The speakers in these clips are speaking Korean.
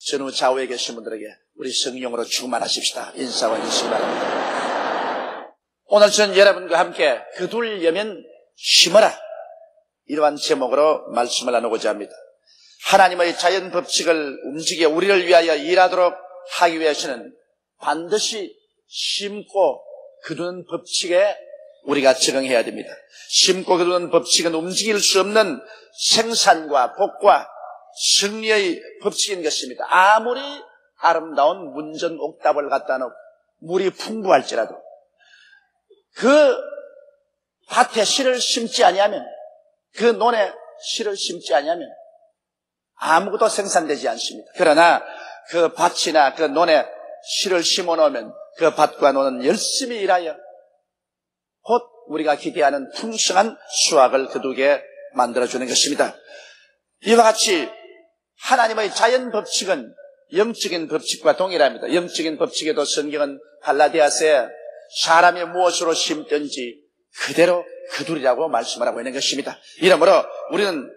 전후 좌우에 계신 분들에게 우리 성령으로 충만하십시다. 인사와 주시기 바랍니다. 오늘 전 여러분과 함께 거둘려면 심어라, 이러한 제목으로 말씀을 나누고자 합니다. 하나님의 자연 법칙을 움직여 우리를 위하여 일하도록 하기 위해서는 반드시 심고 거두는 법칙에 우리가 적응해야 됩니다. 심고 거두는 법칙은 움직일 수 없는 생산과 복과 승리의 법칙인 것입니다. 아무리 아름다운 문전 옥답을 갖다 놓고 물이 풍부할지라도 그 밭에 씨를 심지 아니하면, 그 논에 씨를 심지 아니하면 아무것도 생산되지 않습니다. 그러나 그 밭이나 그 논에 씨를 심어 놓으면 그 밭과 논은 열심히 일하여 곧 우리가 기대하는 풍성한 수확을 거두게 만들어주는 것입니다. 이와 같이 하나님의 자연 법칙은 영적인 법칙과 동일합니다. 영적인 법칙에도 성경은 갈라디아서에 사람이 무엇으로 심든지 그대로 거두리라고 말씀을 하고 있는 것입니다. 이러므로 우리는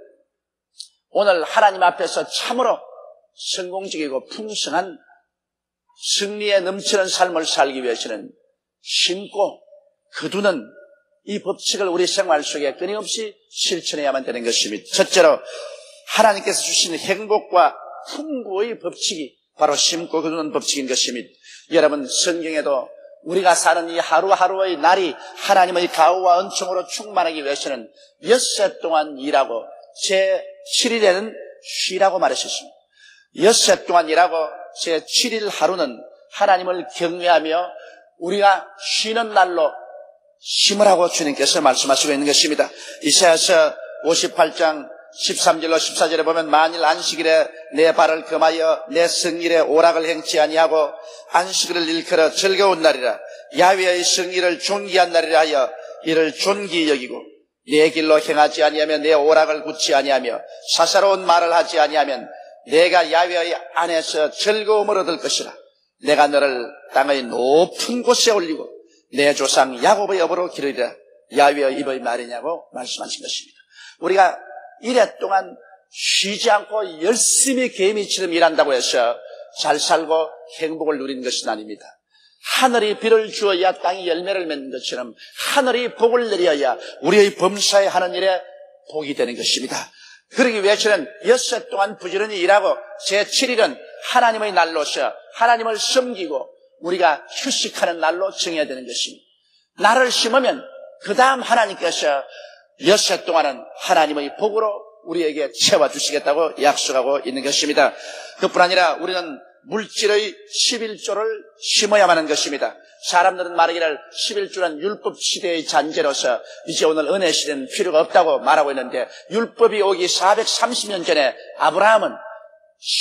오늘 하나님 앞에서 참으로 성공적이고 풍성한 승리에 넘치는 삶을 살기 위해서는 심고 거두는 이 법칙을 우리 생활 속에 끊임없이 실천해야만 되는 것입니다. 첫째로 하나님께서 주신 행복과 풍부의 법칙이 바로 심고 거두는 법칙인 것입니다. 여러분, 성경에도 우리가 사는 이 하루하루의 날이 하나님의 가호와 은총으로 충만하기 위해서는 엿새 동안 일하고 제7일에는 쉬라고 말하셨습니다. 엿새 동안 일하고 제7일 하루는 하나님을 경외하며 우리가 쉬는 날로 심으라고 주님께서 말씀하시고 있는 것입니다. 이사야서 58장 13절로 14절에 보면 만일 안식일에 내 발을 금하여 내 성일에 오락을 행치 아니하고 안식일을 일컬어 즐거운 날이라 야훼의 성일을 존귀한 날이라 하여 이를 존귀히 여기고 내 길로 행하지 아니하며 내 오락을 굳지 아니하며 사사로운 말을 하지 아니하면 내가 야훼의 안에서 즐거움을 얻을 것이라. 내가 너를 땅의 높은 곳에 올리고 내 조상 야곱의 업으로 기르리라. 야훼의 입의 말이냐고 말씀하신 것입니다. 우리가 이래 동안 쉬지 않고 열심히 개미처럼 일한다고 해서 잘 살고 행복을 누리는 것은 아닙니다. 하늘이 비를 주어야 땅이 열매를 맺는 것처럼 하늘이 복을 내려야 우리의 범사에 하는 일에 복이 되는 것입니다. 그러기 위해서는 엿새 동안 부지런히 일하고 제7일은 하나님의 날로서 하나님을 섬기고 우리가 휴식하는 날로 정해야 되는 것입니다. 날을 심으면 그 다음 하나님께서 엿새 동안은 하나님의 복으로 우리에게 채워주시겠다고 약속하고 있는 것입니다. 그뿐 아니라 우리는 물질의 11조를 심어야만 하는 것입니다. 사람들은 말하기를 11조는 율법 시대의 잔재로서 이제 오늘 은혜 시대는 필요가 없다고 말하고 있는데, 율법이 오기 430년 전에 아브라함은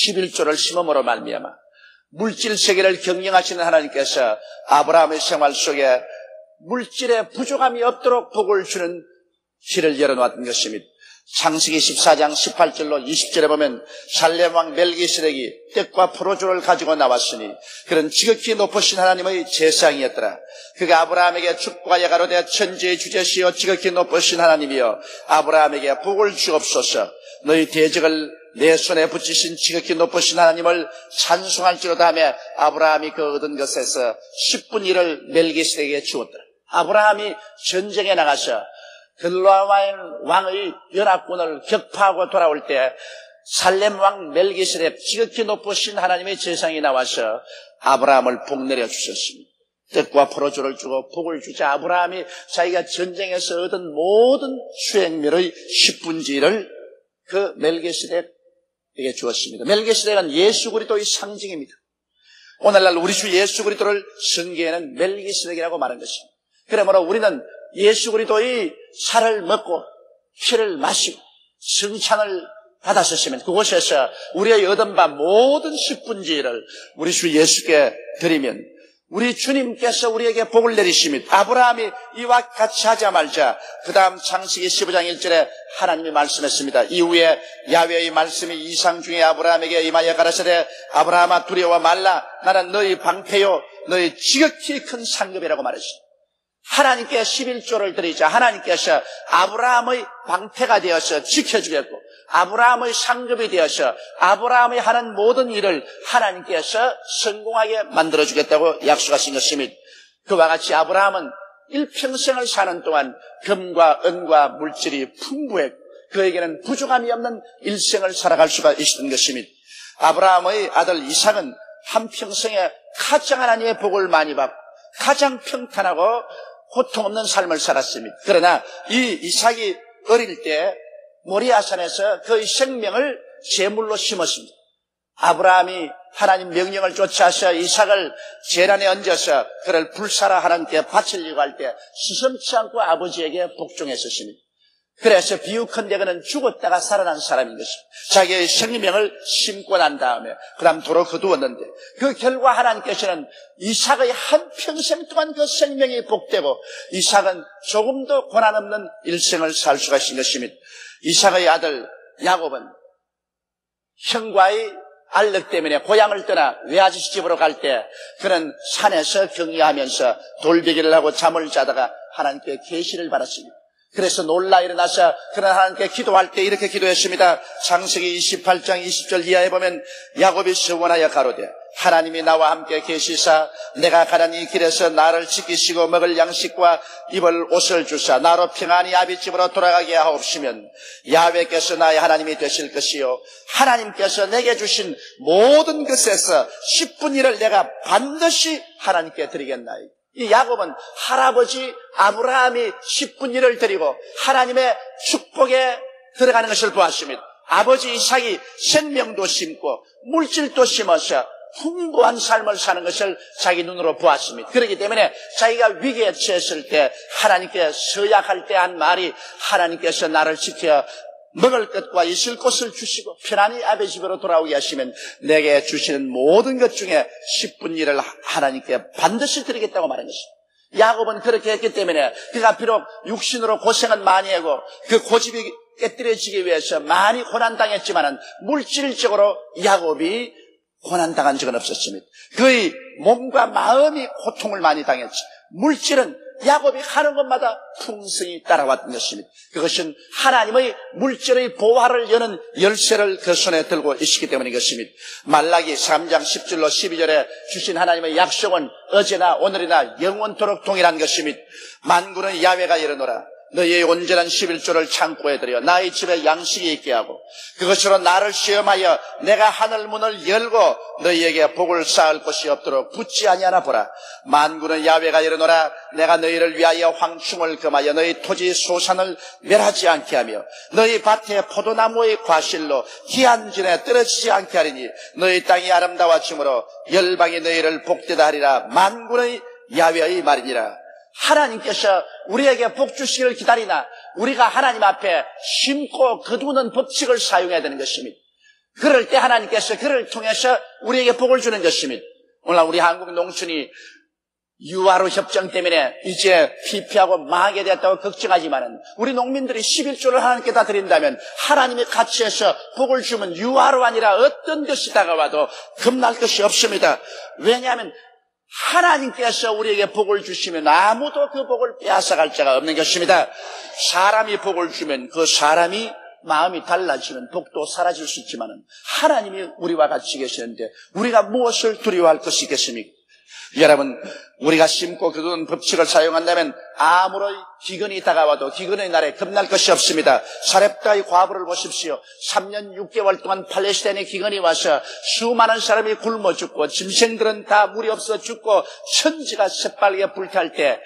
11조를 심음으로 말미암아 물질 세계를 경영하시는 하나님께서 아브라함의 생활 속에 물질의 부족함이 없도록 복을 주는 길을 열어놓았던 것입니다. 창세기 14장 18절로 20절에 보면 살렘 왕 멜기세덱이 떡과 포도주를 가지고 나왔으니 그는 지극히 높으신 하나님의 제사장이었더라. 그가 아브라함에게 축복하여 가로되 천지의 주제시여 지극히 높으신 하나님이여 아브라함에게 복을 주옵소서. 너희 대적을 내 손에 붙이신 지극히 높으신 하나님을 찬송할지로다 하며 아브라함이 그 얻은 것에서 10분의 1을 멜기세덱에게 주었더라. 아브라함이 전쟁에 나가서 글로아마인 왕의 연합군을 격파하고 돌아올 때 살렘 왕 멜기세덱 지극히 높으신 하나님의 제사장이 나와서 아브라함을 복내려 주셨습니다. 떡과 포도주를 주고 복을 주자 아브라함이 자기가 전쟁에서 얻은 모든 수행멸의 10분의 1을 그 멜기세덱에게 주었습니다. 멜기세덱은 예수 그리스도의 상징입니다. 오늘날 우리 주 예수 그리스도를 성경에는 멜기세덱이라고 말한 것입니다. 그러므로 우리는 예수 그리스도의 살을 먹고 피를 마시고 성찬을 받았었으면 그곳에서 우리의 얻은 바 모든 10분의 1을 우리 주 예수께 드리면 우리 주님께서 우리에게 복을 내리십니다. 아브라함이 이와 같이 하자 말자 그 다음 창세기 15장 1절에 하나님이 말씀했습니다. 이후에 야훼의 말씀이 이상 중에 아브라함에게 임하여 가라사대 아브라함아 두려워 말라. 나는 너희 방패요 너희 지극히 큰 상급이라고 말했습니다. 하나님께 11조를 드리자 하나님께서 아브라함의 방패가 되어서 지켜주겠고 아브라함의 상급이 되어서 아브라함이 하는 모든 일을 하나님께서 성공하게 만들어주겠다고 약속하신 것입니다. 그와 같이 아브라함은 일평생을 사는 동안 금과 은과 물질이 풍부했고 그에게는 부족함이 없는 일생을 살아갈 수가 있었던 것입니다. 아브라함의 아들 이삭은 한평생에 가장 하나님의 복을 많이 받고 가장 평탄하고 고통 없는 삶을 살았습니다. 그러나 이 이삭이 어릴 때 모리아산에서 그의 생명을 제물로 심었습니다. 아브라함이 하나님 명령을 쫓아서 이삭을 제란에 얹어서 그를 불사라 하나님께 바치려고 할 때 스스럼치 않고 아버지에게 복종했었습니다. 그래서 비유컨대 그는 죽었다가 살아난 사람인 것입니다. 자기의 생명을 심고 난 다음에 그 다음 도로 거두었는데 그 결과 하나님께서는 이삭의 한평생 동안 그 생명이 복되고 이삭은 조금도 고난 없는 일생을 살 수가 있는 것입니다. 이삭의 아들 야곱은 형과의 알력 때문에 고향을 떠나 외아저씨 집으로 갈 때 그는 산에서 경유하면서 돌베개를 하고 잠을 자다가 하나님께 계시를 받았습니다. 그래서 놀라 일어나서 그는 하나님께 기도할 때 이렇게 기도했습니다. 창세기 28장 20절 이하에 보면 야곱이 서원하여 가로되 하나님이 나와 함께 계시사 내가 가는 이 길에서 나를 지키시고 먹을 양식과 입을 옷을 주사 나로 평안히 아비 집으로 돌아가게 하옵시면 야훼께서 나의 하나님이 되실 것이요 하나님께서 내게 주신 모든 것에서 10분의 1을 내가 반드시 하나님께 드리겠나이다. 이 야곱은 할아버지 아브라함이 10분의 1을 드리고 하나님의 축복에 들어가는 것을 보았습니다. 아버지 이삭이 생명도 심고 물질도 심어서 풍부한 삶을 사는 것을 자기 눈으로 보았습니다. 그렇기 때문에 자기가 위기에 처했을 때 하나님께 서약할 때 한 말이 하나님께서 나를 지켜 먹을 것과 있을 곳을 주시고 편안히 아버지 집으로 돌아오게 하시면 내게 주시는 모든 것 중에 10분의 1을 하나님께 반드시 드리겠다고 말한 것입니다. 야곱은 그렇게 했기 때문에 그가 비록 육신으로 고생은 많이 하고 그 고집이 깨뜨려지기 위해서 많이 고난당했지만은 물질적으로 야곱이 고난당한 적은 없었습니다. 그의 몸과 마음이 고통을 많이 당했지. 물질은 야곱이 하는 것마다 풍성히 따라왔던 것입니다. 그것은 하나님의 물질의 보화를 여는 열쇠를 그 손에 들고 있었기 때문인 것입니다. 말라기 3장 10절로 12절에 주신 하나님의 약속은 어제나 오늘이나 영원토록 동일한 것입니다. 만군의 야훼가 이르노라 너희의 온전한 11조를 창고에 들여 나의 집에 양식이 있게 하고 그것으로 나를 시험하여 내가 하늘 문을 열고 너희에게 복을 쌓을 곳이 없도록 붙지 아니하나 보라. 만군의 야훼가 이르노라 내가 너희를 위하여 황충을 금하여 너희 토지 소산을 멸하지 않게 하며 너희 밭에 포도나무의 과실로 기한전에 떨어지지 않게 하리니 너희 땅이 아름다워짐으로 열방이 너희를 복되다 하리라. 만군의 야훼의 말이니라. 하나님께서 우리에게 복 주시기를 기다리나 우리가 하나님 앞에 심고 거두는 법칙을 사용해야 되는 것입니다. 그럴 때 하나님께서 그를 통해서 우리에게 복을 주는 것입니다. 오늘 우리 한국 농촌이 유아로 협정 때문에 이제 피폐하고 망하게 되었다고 걱정하지만은 우리 농민들이 11조를 하나님께 다 드린다면 하나님이 같이 해서 복을 주면 유아로 아니라 어떤 것이 다가와도 겁날 것이 없습니다. 왜냐하면 하나님께서 우리에게 복을 주시면 아무도 그 복을 빼앗아갈 자가 없는 것입니다. 사람이 복을 주면 그 사람이 마음이 달라지면 복도 사라질 수 있지만 하나님이 우리와 같이 계시는데 우리가 무엇을 두려워할 것이 있겠습니까? 여러분, 우리가 심고 거두는 법칙을 사용한다면 아무런 기근이 다가와도 기근의 날에 겁날 것이 없습니다. 사렙다의 과부를 보십시오. 3년 6개월 동안 팔레스타인의 기근이 와서 수많은 사람이 굶어 죽고 짐승들은 다 물이 없어 죽고 천지가 새빨개 불탈 때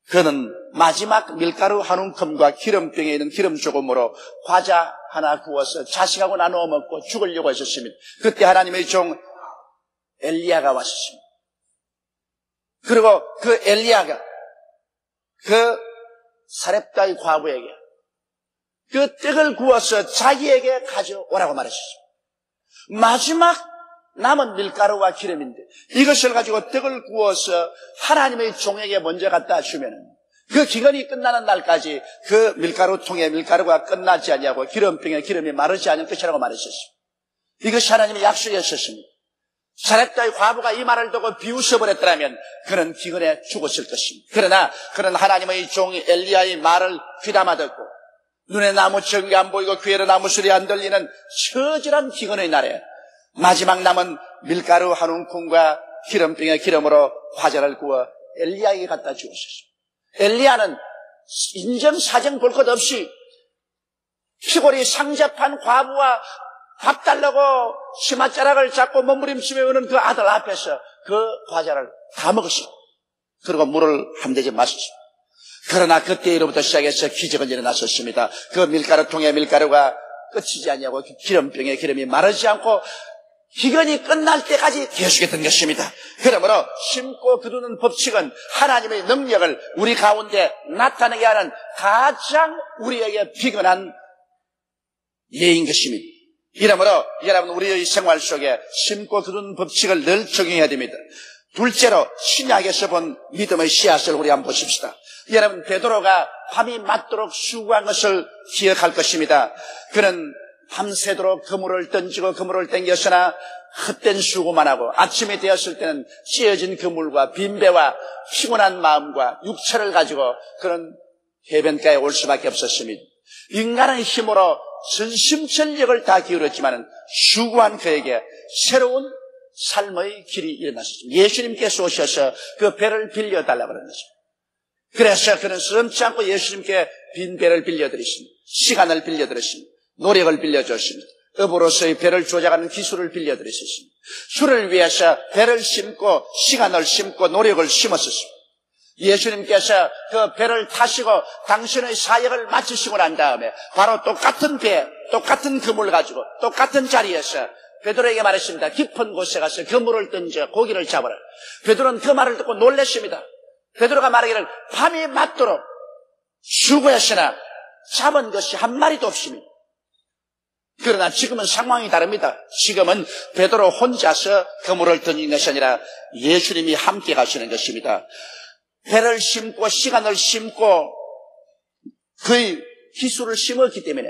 그는 마지막 밀가루 한 움큼과 기름병에 있는 기름 조금으로 과자 하나 구워서 자식하고 나누어 먹고 죽으려고 했었습니다. 그때 하나님의 종 엘리야가 왔습니다. 그리고 그 엘리야가 그 사렙다의 과부에게 그 떡을 구워서 자기에게 가져오라고 말했습니다. 마지막 남은 밀가루와 기름인데 이것을 가지고 떡을 구워서 하나님의 종에게 먼저 갖다 주면 그 기근이 끝나는 날까지 그 밀가루통에 밀가루가 끝나지 아니하고 기름병에 기름이 마르지 않을 것이라고 말했었습니다. 이것이 하나님의 약속이었습니다. 사렙다의 과부가 이 말을 듣고 비웃어버렸더라면 그는 기근에 죽었을 것입니다. 그러나 그는 하나님의 종 엘리야의 말을 귀담아 듣고 눈에 나무 전기 안 보이고 귀에로 나무 소리 안 들리는 처절한 기근의 날에 마지막 남은 밀가루 한 움큼과 기름병에 기름으로 과자를 구워 엘리야에게 갖다 주었었습니다. 엘리야는 인정사정 볼 것 없이 피골이 상접한 과부와 밥 달라고 치맛자락을 잡고 몸부림치며 오는 그 아들 앞에서 그 과자를 다 먹었습니다. 그리고 물을 한 대접 마셨습니다. 그러나 그때로부터 시작해서 기적은 일어났었습니다. 그 밀가루통의 밀가루가 끝이지 않냐고 기름병에 기름이 마르지 않고 기근이 끝날 때까지 계속했던 것입니다. 그러므로 심고 거두는 법칙은 하나님의 능력을 우리 가운데 나타내게 하는 가장 우리에게 비근한 예인 것입니다. 이러므로 여러분 우리의 생활 속에 심고 거두는 법칙을 늘 적용해야 됩니다. 둘째로 신약에서 본 믿음의 씨앗을 우리 한번 보십시다. 여러분 베드로가 밤이 맞도록 수고한 것을 기억할 것입니다. 그는 밤새도록 그물을 던지고 그물을 땡겼으나 헛된 수고만 하고 아침이 되었을 때는 찢어진 그물과 빈배와 피곤한 마음과 육체를 가지고 그런 해변가에 올 수밖에 없었습니다. 인간의 힘으로 전심전력을 다 기울였지만 수고한 그에게 새로운 삶의 길이 일어났습니다. 예수님께서 오셔서 그 배를 빌려달라고 그러는 거죠. 그래서 그는 서슴지 않고 예수님께 빈 배를 빌려드렸습니다. 시간을 빌려드렸습니다. 노력을 빌려줬습니다. 업으로서의 배를 조작하는 기술을 빌려드렸습니다. 주를 위해서 배를 심고 시간을 심고 노력을 심었습니다. 예수님께서 그 배를 타시고 당신의 사역을 마치시고 난 다음에 바로 똑같은 배, 똑같은 그물 가지고 똑같은 자리에서 베드로에게 말했습니다. 깊은 곳에 가서 그물을 던져 고기를 잡아라. 베드로는 그 말을 듣고 놀랐습니다. 베드로가 말하기를 밤이 맞도록 수고했으나 잡은 것이 한 마리도 없습니다. 그러나 지금은 상황이 다릅니다. 지금은 베드로 혼자서 그물을 던진 것이 아니라 예수님이 함께 가시는 것입니다. 배를 심고 시간을 심고 그의 기술을 심었기 때문에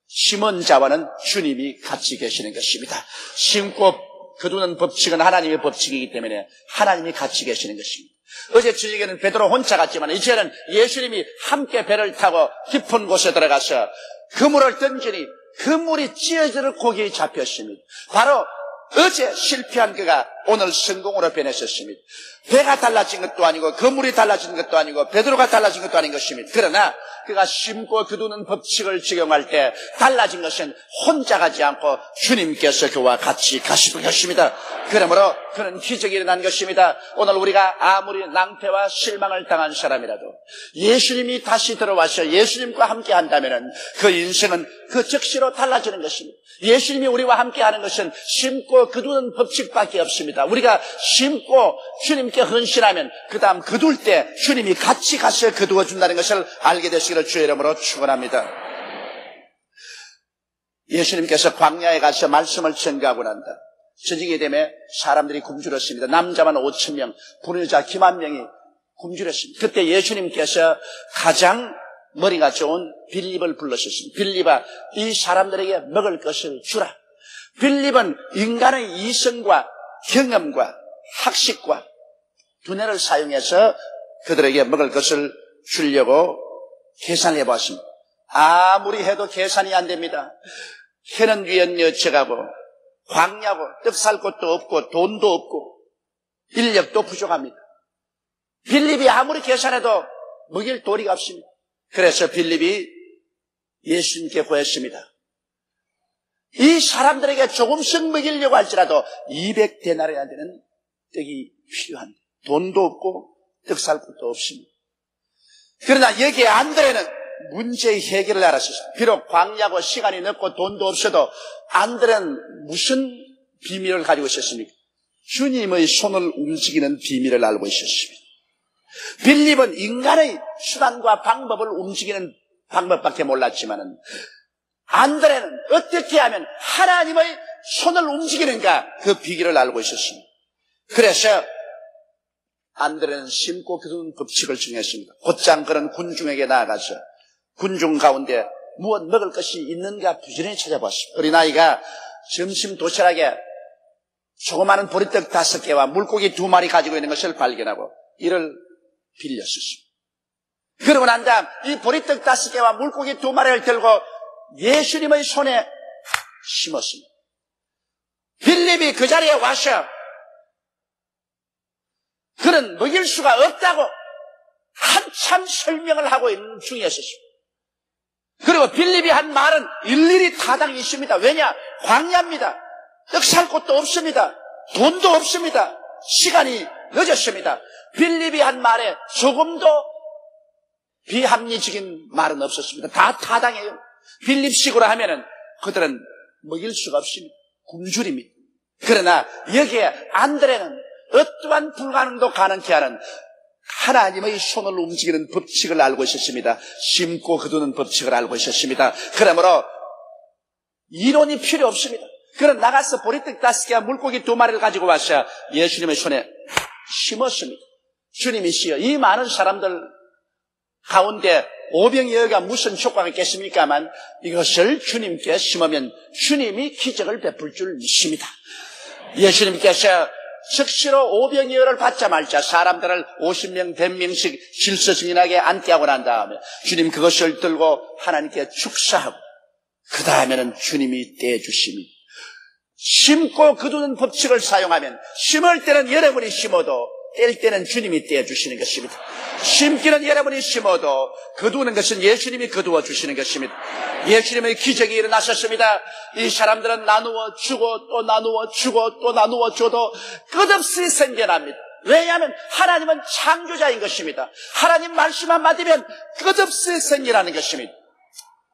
심은 자와는 주님이 같이 계시는 것입니다. 심고 거두는 법칙은 하나님의 법칙이기 때문에 하나님이 같이 계시는 것입니다. 어제 저녁에는 베드로 혼자 갔지만 이제는 예수님이 함께 배를 타고 깊은 곳에 들어가서 그물을 던지니 그물이 찢어지는 고기에 잡혔습니다. 바로 어제 실패한 그가 오늘 성공으로 변했었습니다. 배가 달라진 것도 아니고 그물이 달라진 것도 아니고 베드로가 달라진 것도 아닌 것입니다. 그러나 그가 심고 거두는 법칙을 적용할 때 달라진 것은 혼자 가지 않고 주님께서 그와 같이 가시는 것입니다. 그러므로 그는 기적이 일어난 것입니다. 오늘 우리가 아무리 낭패와 실망을 당한 사람이라도 예수님이 다시 들어와서 예수님과 함께 한다면 그 인생은 그 즉시로 달라지는 것입니다. 예수님이 우리와 함께 하는 것은 심고 거두는 법칙밖에 없습니다. 우리가 심고 주님께 헌신하면 그 다음 거둘 때 주님이 같이 가서 거두어 준다는 것을 알게 되시기를 주의 이름으로 축원합니다. 예수님께서 광야에 가서 말씀을 전가하고 난다. 저녁이 되면 사람들이 굶주렸습니다. 남자만 5,000명, 불효자 기만 명이 굶주렸습니다. 그때 예수님께서 가장 머리가 좋은 빌립을 불러셨습니다. 빌립아, 이 사람들에게 먹을 것을 주라. 빌립은 인간의 이성과 경험과 학식과 두뇌를 사용해서 그들에게 먹을 것을 주려고 계산해 보았습니다. 아무리 해도 계산이 안 됩니다. 해는 위엔 여쳐가고 광야고 떡 살 곳도 없고 돈도 없고 인력도 부족합니다. 빌립이 아무리 계산해도 먹일 도리가 없습니다. 그래서 빌립이 예수님께 구했습니다. 이 사람들에게 조금씩 먹이려고 할지라도 200데나리나 되는 떡이 필요한데 돈도 없고 떡 살 것도 없습니다. 그러나 여기에 안드레는 문제의 해결을 알았습니다. 비록 광야고 시간이 늦고 돈도 없어도 안드레는 무슨 비밀을 가지고 있었습니까? 주님의 손을 움직이는 비밀을 알고 있었습니다. 빌립은 인간의 수단과 방법을 움직이는 방법밖에 몰랐지만은 안드레는 어떻게 하면 하나님의 손을 움직이는가 그 비결을 알고 있었습니다. 그래서 안드레는 심고 거두는 법칙을 정했습니다. 곧장 그런 군중에게 나아가서 군중 가운데 무엇 먹을 것이 있는가 부지런히 찾아봤습니다. 어린아이가 점심 도시락에 조그마한 보리떡 5개와 물고기 2마리 가지고 있는 것을 발견하고 이를 빌렸었습니다. 그러고 난 다음 이 보리떡 5개와 물고기 2마리를 들고 예수님의 손에 심었습니다. 빌립이 그 자리에 와서 그는 먹일 수가 없다고 한참 설명을 하고 있는 중이었습니다. 그리고 빌립이 한 말은 일일이 타당이 있습니다. 왜냐? 광야입니다. 떡 살 곳도 없습니다. 돈도 없습니다. 시간이 늦었습니다. 빌립이 한 말에 조금도 비합리적인 말은 없었습니다. 다 타당해요. 빌립식으로 하면은 그들은 먹일 수가 없습니다. 굶주립니다. 그러나 여기에 안드레는 어떠한 불가능도 가능케 하는 하나님의 손을 움직이는 법칙을 알고 있었습니다. 심고 거두는 법칙을 알고 있었습니다. 그러므로 이론이 필요 없습니다. 그는 나가서 보리떡 5개와 물고기 2마리를 가지고 와서 예수님의 손에 심었습니다. 주님이시여, 이 많은 사람들 가운데 오병이어가 무슨 효과가 있겠습니까만 이것을 주님께 심으면 주님이 기적을 베풀 줄 믿습니다. 예수님께서 즉시로 오병이어를 받자마자 사람들을 50명, 100명씩 질서 증인하게 앉게 하고 난 다음에 주님 그것을 들고 하나님께 축사하고 그 다음에는 주님이 떼주십니다. 심고 거두는 법칙을 사용하면 심을 때는 여러분이 심어도 뗄 때는 주님이 떼주시는 것입니다. 심기는 여러분이 심어도 거두는 것은 예수님이 거두어 주시는 것입니다. 예수님의 기적이 일어나셨습니다. 이 사람들은 나누어 주고 또 나누어 주고 또 나누어 줘도 끝없이 생겨납니다. 왜냐하면 하나님은 창조자인 것입니다. 하나님 말씀만 받으면 끝없이 생겨나는 것입니다.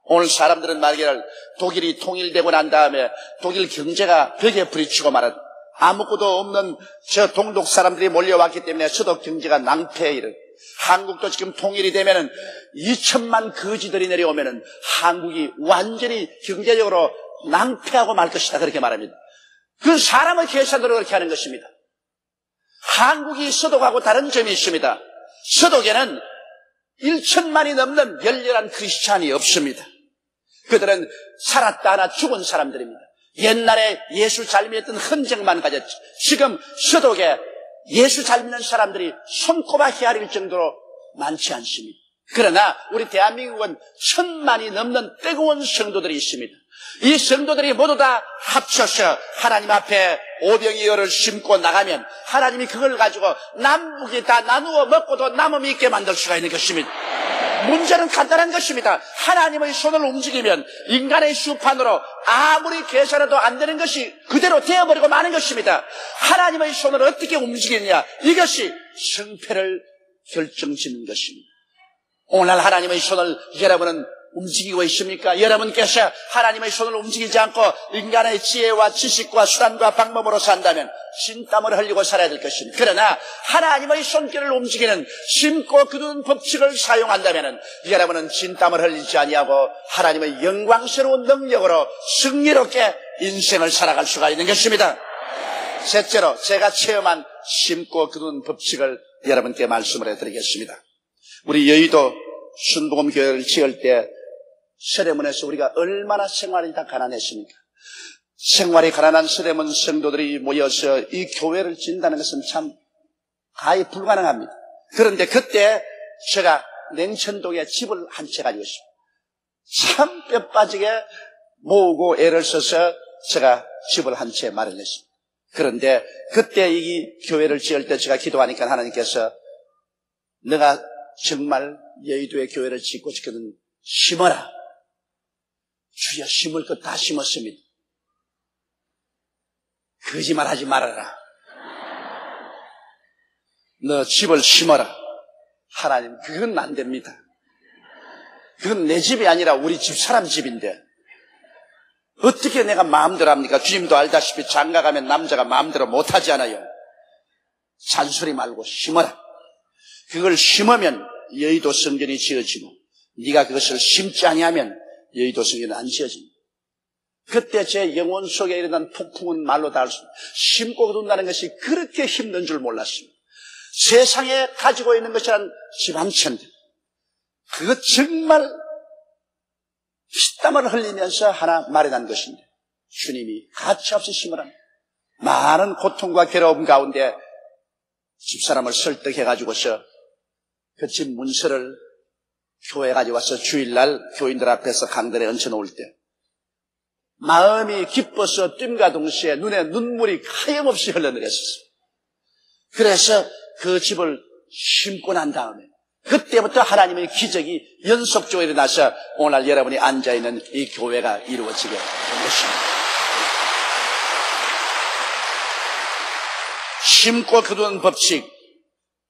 오늘 사람들은 말기를 독일이 통일되고 난 다음에 독일 경제가 벽에 부딪히고 말은 아무것도 없는 저 동독 사람들이 몰려왔기 때문에 서독 경제가 낭패에 이르. 한국도 지금 통일이 되면은 2천만 거지들이 내려오면은 한국이 완전히 경제적으로 낭패하고 말 것이다. 그렇게 말합니다. 그 사람의 계산으로 그렇게 하는 것입니다. 한국이 서독하고 다른 점이 있습니다. 서독에는 1천만이 넘는 열렬한 크리스찬이 없습니다. 그들은 살았다 하나 죽은 사람들입니다. 옛날에 예수 잘 믿었던 흔적만 가졌죠. 지금 서독에 예수 잘 믿는 사람들이 손꼽아 헤아릴 정도로 많지 않습니다. 그러나 우리 대한민국은 1000만이 넘는 뜨거운 성도들이 있습니다. 이 성도들이 모두 다 합쳐서 하나님 앞에 오병이어를 심고 나가면 하나님이 그걸 가지고 남북이 다 나누어 먹고도 남음이 있게 만들 수가 있는 것입니다. 문제는 간단한 것입니다. 하나님의 손을 움직이면 인간의 수판으로 아무리 계산해도 안 되는 것이 그대로 되어버리고 마는 것입니다. 하나님의 손을 어떻게 움직이느냐, 이것이 성패를 결정짓는 것입니다. 오늘 하나님의 손을 여러분은 움직이고 있습니까? 여러분께서 하나님의 손을 움직이지 않고 인간의 지혜와 지식과 수단과 방법으로 산다면 진땀을 흘리고 살아야 될 것입니다. 그러나 하나님의 손길을 움직이는 심고 거두는 법칙을 사용한다면 여러분은 진땀을 흘리지 아니하고 하나님의 영광스러운 능력으로 승리롭게 인생을 살아갈 수가 있는 것입니다. 셋째로 제가 체험한 심고 거두는 법칙을 여러분께 말씀을 해드리겠습니다. 우리 여의도 순복음교회를 지을 때 서대문에서 우리가 얼마나 생활이 다 가난했습니까? 생활이 가난한 서대문 성도들이 모여서 이 교회를 짓는다는 것은 참 가히 불가능합니다. 그런데 그때 제가 냉천동에 집을 한 채 가지고 있습니다. 참 뼈 빠지게 모으고 애를 써서 제가 집을 한 채 마련했습니다. 그런데 그때 이 교회를 지을 때 제가 기도하니까 하나님께서 내가 정말 여의도의 교회를 짓고 싶거든 심어라. 주여 심을 것 다 심었습니다. 거짓말하지 말아라. 너 집을 심어라. 하나님, 그건 안 됩니다. 그건 내 집이 아니라 우리 집사람 집인데 어떻게 내가 마음대로 합니까? 주님도 알다시피 장가가면 남자가 마음대로 못하지 않아요. 잔소리 말고 심어라. 그걸 심으면 여의도 성전이 지어지고 네가 그것을 심지 아니하면 여의도 성전은 안 지어집니다. 그때 제 영혼 속에 일어난 폭풍은 말로 다 할 수 없습니다. 심고 거둔다는 것이 그렇게 힘든 줄 몰랐습니다. 세상에 가지고 있는 것이란 집 한 채인데 그것 정말 피땀을 흘리면서 하나 마련한 것인데 주님이 가차없이 심으라. 많은 고통과 괴로움 가운데 집사람을 설득해가지고서 그 집 문서를 교회까지 와서 주일날 교인들 앞에서 강단에 얹혀놓을 때 마음이 기뻐서 뜀과 동시에 눈에 눈물이 하염없이 흘러내렸었어요. 그래서 그 집을 심고 난 다음에 그때부터 하나님의 기적이 연속적으로 일어나서 오늘 여러분이 앉아있는 이 교회가 이루어지게 된 것입니다. 심고 거두는 법칙,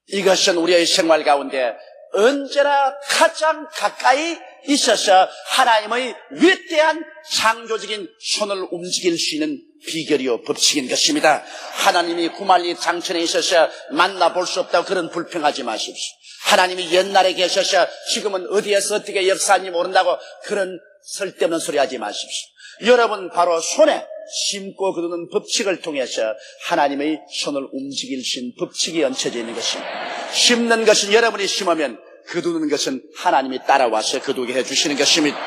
이것은 우리의 생활 가운데 언제나 가장 가까이 있어서 하나님의 위대한 창조적인 손을 움직일 수 있는 비결이요 법칙인 것입니다. 하나님이 구말리 장천에 있어서 만나볼 수 없다고 그런 불평하지 마십시오. 하나님이 옛날에 계셔서 지금은 어디에서 어떻게 역사하는지 모른다고 그런 쓸데없는 소리 하지 마십시오. 여러분 바로 손에 심고 거두는 법칙을 통해서 하나님의 손을 움직일 수 있는 법칙이 얹혀져 있는 것입니다. 심는 것은 여러분이 심으면 거두는 것은 하나님이 따라와서 거두게 해주시는 것입니다.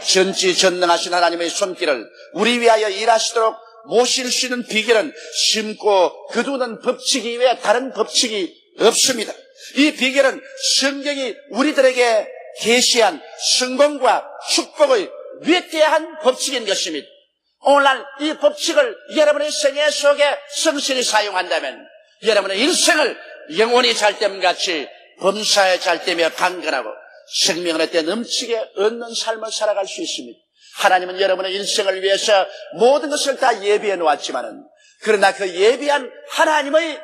전지전능하신 하나님의 손길을 우리 위하여 일하시도록 모실 수 있는 비결은 심고 거두는 법칙 이외에 다른 법칙이 없습니다. 이 비결은 성경이 우리들에게 계시한 성공과 축복의 위대한 법칙인 것입니다. 오늘날 이 법칙을 여러분의 생애 속에 성실히 사용한다면 여러분의 일생을 영원히 잘됨같이 범사에 잘되며 강건하고 생명을 때 넘치게 얻는 삶을 살아갈 수 있습니다. 하나님은 여러분의 일생을 위해서 모든 것을 다 예비해 놓았지만은 그러나 그 예비한 하나님의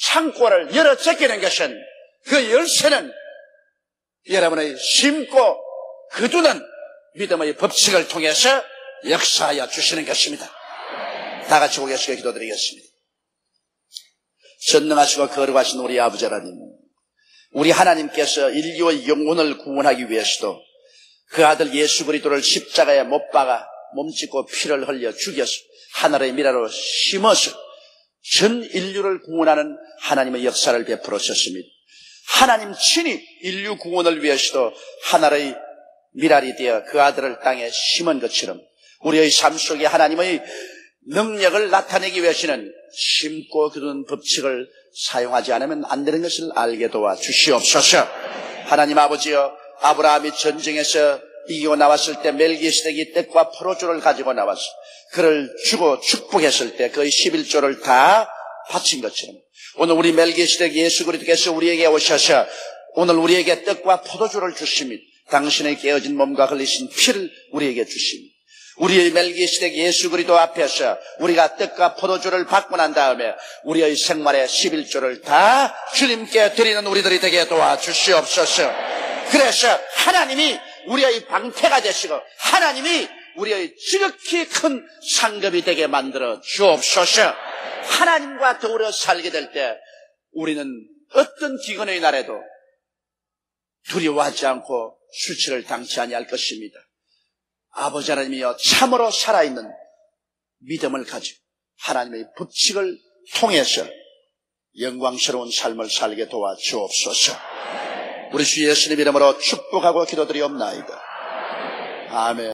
창고를 열어 제끼는 것은 그 열쇠는 여러분의 심고 거두는 믿음의 법칙을 통해서 역사하여 주시는 것입니다. 다 같이 고개 숙여 기도드리겠습니다. 전능하시고 거룩하신 우리 아버지 하나님, 우리 하나님께서 인류의 영혼을 구원하기 위해서도 그 아들 예수 그리스도를 십자가에 못 박아 몸짓고 피를 흘려 죽여서 하늘의 미라로 심어서 전 인류를 구원하는 하나님의 역사를 베풀으셨습니다. 하나님 친히 인류 구원을 위해서도 하늘의 미랄이 되어 그 아들을 땅에 심은 것처럼 우리의 삶 속에 하나님의 능력을 나타내기 위해서는 심고 거두는 법칙을 사용하지 않으면 안 되는 것을 알게 도와 주시옵소서. 하나님 아버지여, 아브라함이 전쟁에서 이기고 나왔을 때 멜기세덱이 떡과 포도주를 가지고 나와서 그를 주고 축복했을 때 거의 11조를 다 바친 것처럼 오늘 우리 멜기세덱 예수 그리스도께서 우리에게 오셔서 오늘 우리에게 떡과 포도주를 주십니다. 당신의 깨어진 몸과 흘리신 피를 우리에게 주십니다. 우리의 멜기세덱 예수 그리스도 앞에서 우리가 떡과 포도주를 받고 난 다음에 우리의 생활의 11조를 다 주님께 드리는 우리들이 되게 도와주시옵소서. 그래서 하나님이 우리의 방패가 되시고 하나님이 우리의 지극히 큰 상급이 되게 만들어 주옵소서. 하나님과 더불어 살게 될 때 우리는 어떤 기근의 날에도 두려워하지 않고 수치를 당치 아니할 것입니다. 아버지 하나님이여, 참으로 살아있는 믿음을 가지고 하나님의 법칙을 통해서 영광스러운 삶을 살게 도와주옵소서. 우리 주 예수님 이름으로 축복하고 기도드리옵나이다. 아멘.